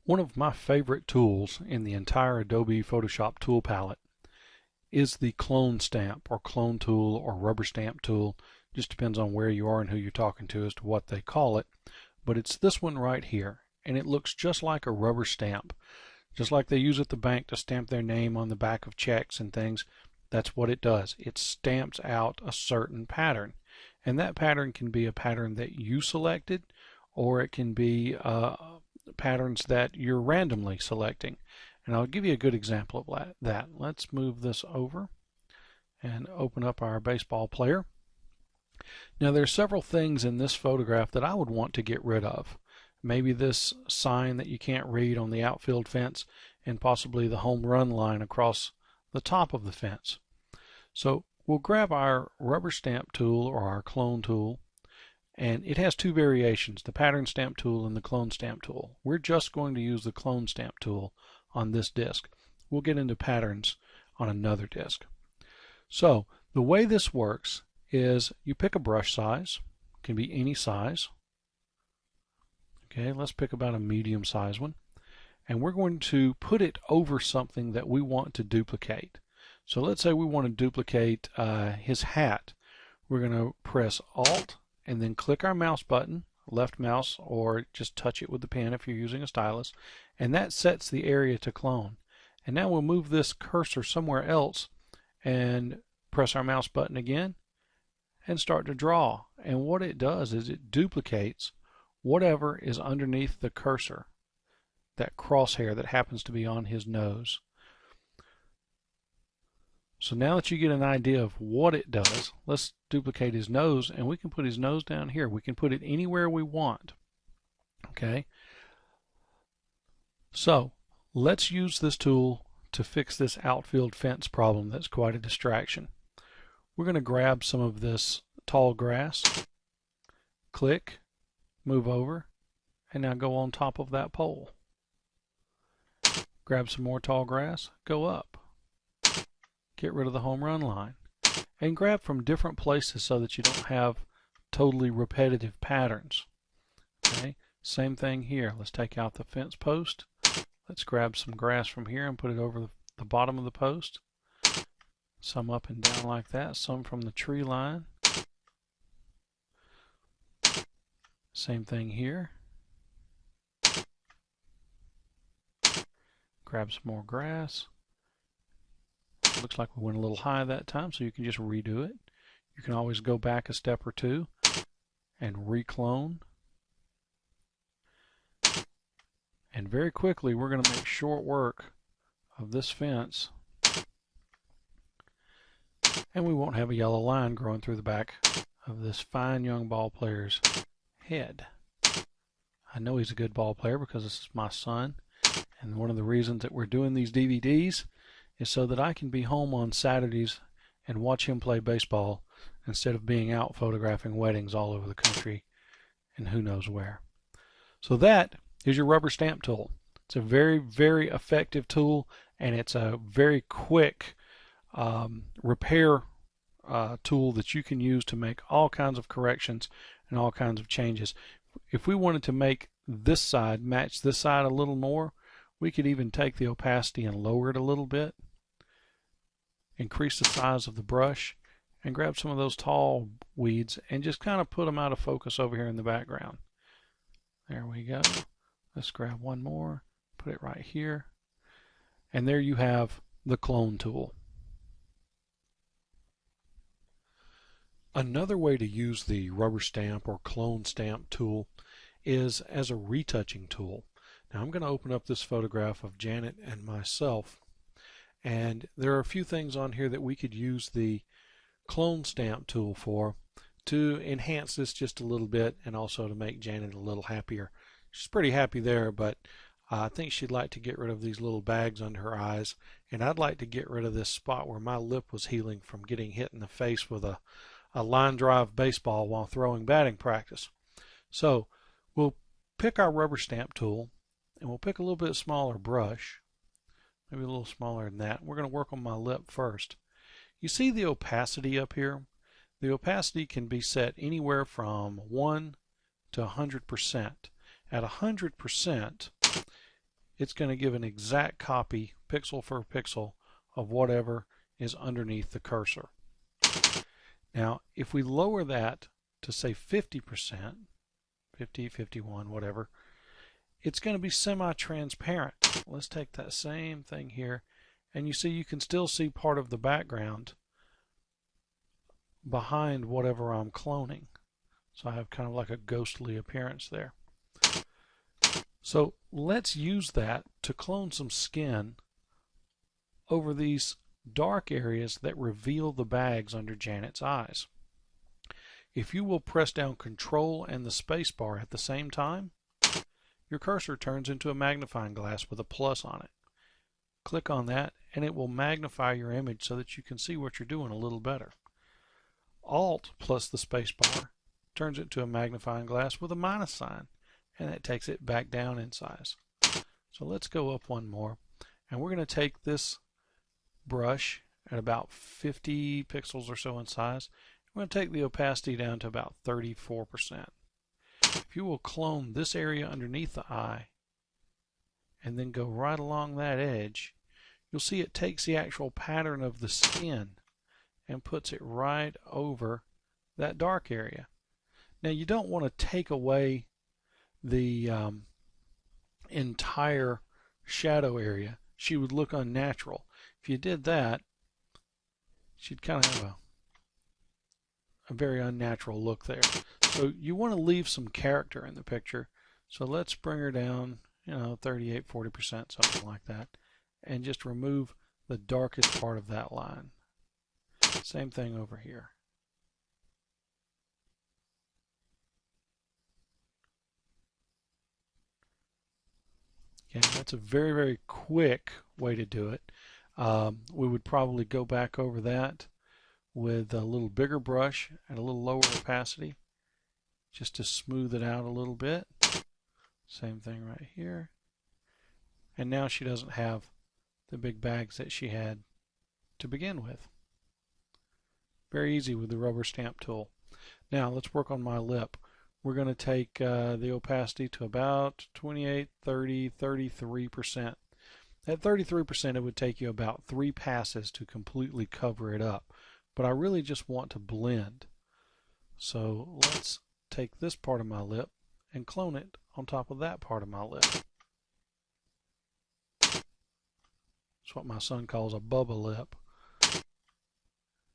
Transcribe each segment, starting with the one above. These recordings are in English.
One of my favorite tools in the entire Adobe Photoshop tool palette is the clone stamp or clone tool or rubber stamp tool. Just depends on where you are and who you're talking to as to what they call it. But it's this one right here, and it looks just like a rubber stamp. Just like they use at the bank to stamp their name on the back of checks and things, that's what it does. It stamps out a certain pattern. And that pattern can be a pattern that you selected, or it can be patterns that you're randomly selecting. And I'll give you a good example of that. Let's move this over and open up our baseball player. Now there's several things in this photograph that I would want to get rid of. Maybe this sign that you can't read on the outfield fence, and possibly the home run line across the top of the fence. So we'll grab our rubber stamp tool or our clone tool, and it has two variations, the pattern stamp tool and the clone stamp tool. We're just going to use the clone stamp tool on this disc. We'll get into patterns on another disc. So the way this works is you pick a brush size, it can be any size. Okay, let's pick about a medium size one, and we're going to put it over something that we want to duplicate. So let's say we want to duplicate his hat. We're going to press Alt and then click our mouse button, left mouse, or just touch it with the pen if you're using a stylus, and that sets the area to clone. And now we'll move this cursor somewhere else and press our mouse button again and start to draw. And what it does is it duplicates whatever is underneath the cursor, that crosshair that happens to be on his nose. So now that you get an idea of what it does, let's duplicate his nose, and we can put his nose down here. We can put it anywhere we want. Okay? So let's use this tool to fix this outfield fence problem that's quite a distraction. We're going to grab some of this tall grass, click, move over, and now go on top of that pole. Grab some more tall grass, go up. Get rid of the home run line, and grab from different places so that you don't have totally repetitive patterns. Okay, same thing here. Let's take out the fence post. Let's grab some grass from here and put it over the bottom of the post. Some up and down like that, some from the tree line. Same thing here. Grab some more grass. Looks like we went a little high that time, so you can just redo it. You can always go back a step or two and reclone. And very quickly we're going to make short work of this fence, and we won't have a yellow line growing through the back of this fine young ball player's head. I know he's a good ball player because this is my son, and one of the reasons that we're doing these DVDs is so that I can be home on Saturdays and watch him play baseball instead of being out photographing weddings all over the country and who knows where. So that is your rubber stamp tool. It's a very, very effective tool, and it's a very quick repair tool that you can use to make all kinds of corrections and all kinds of changes. If we wanted to make this side match this side a little more, we could even take the opacity and lower it a little bit, increase the size of the brush, and grab some of those tall weeds and just kind of put them out of focus over here in the background. There we go. Let's grab one more, put it right here, and there you have the clone tool. Another way to use the rubber stamp or clone stamp tool is as a retouching tool. Now I'm going to open up this photograph of Janet and myself, and there are a few things on here that we could use the clone stamp tool for to enhance this just a little bit, and also to make Janet a little happier. She's pretty happy there, but I think she'd like to get rid of these little bags under her eyes, and I'd like to get rid of this spot where my lip was healing from getting hit in the face with a line drive baseball while throwing batting practice. So we'll pick our rubber stamp tool, and we'll pick a little bit smaller brush, maybe a little smaller than that. We're going to work on my lip first. You see the opacity up here? The opacity can be set anywhere from 1 to 100%. At 100%, it's going to give an exact copy, pixel for pixel, of whatever is underneath the cursor. Now, if we lower that to say 50%, 50, 51, whatever, it's going to be semi-transparent. Let's take that same thing here, and you see you can still see part of the background behind whatever I'm cloning. So I have kind of like a ghostly appearance there. So let's use that to clone some skin over these dark areas that reveal the bags under Janet's eyes. If you will press down Control and the space bar at the same time, your cursor turns into a magnifying glass with a plus on it. Click on that and it will magnify your image so that you can see what you're doing a little better. Alt plus the space bar turns it to a magnifying glass with a minus sign, and that takes it back down in size. So let's go up one more, and we're going to take this brush at about 50 pixels or so in size. We're going to take the opacity down to about 34%. If you will clone this area underneath the eye and then go right along that edge, you'll see it takes the actual pattern of the skin and puts it right over that dark area. Now you don't want to take away the entire shadow area. She would look unnatural. If you did that, she'd kind of have a very unnatural look there. So you want to leave some character in the picture. So let's bring her down, 38, 40%, something like that, and just remove the darkest part of that line. Same thing over here. Okay, that's a very, very quick way to do it. We would probably go back over that with a little bigger brush and a little lower opacity just to smooth it out a little bit. Same thing right here. And now she doesn't have the big bags that she had to begin with. Very easy with the rubber stamp tool. Now let's work on my lip. We're going to take the opacity to about 28, 30, 33%. At 33%, it would take you about 3 passes to completely cover it up. But I really just want to blend. So let's take this part of my lip and clone it on top of that part of my lip. It's what my son calls a bubba lip,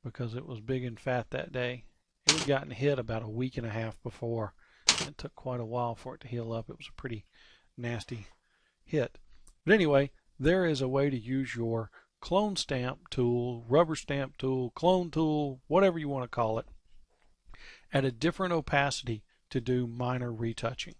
because it was big and fat that day. It had gotten hit about a week and a half before. It took quite a while for it to heal up. It was a pretty nasty hit. But anyway, there is a way to use your clone stamp tool, rubber stamp tool, clone tool, whatever you want to call it, at a different opacity to do minor retouching.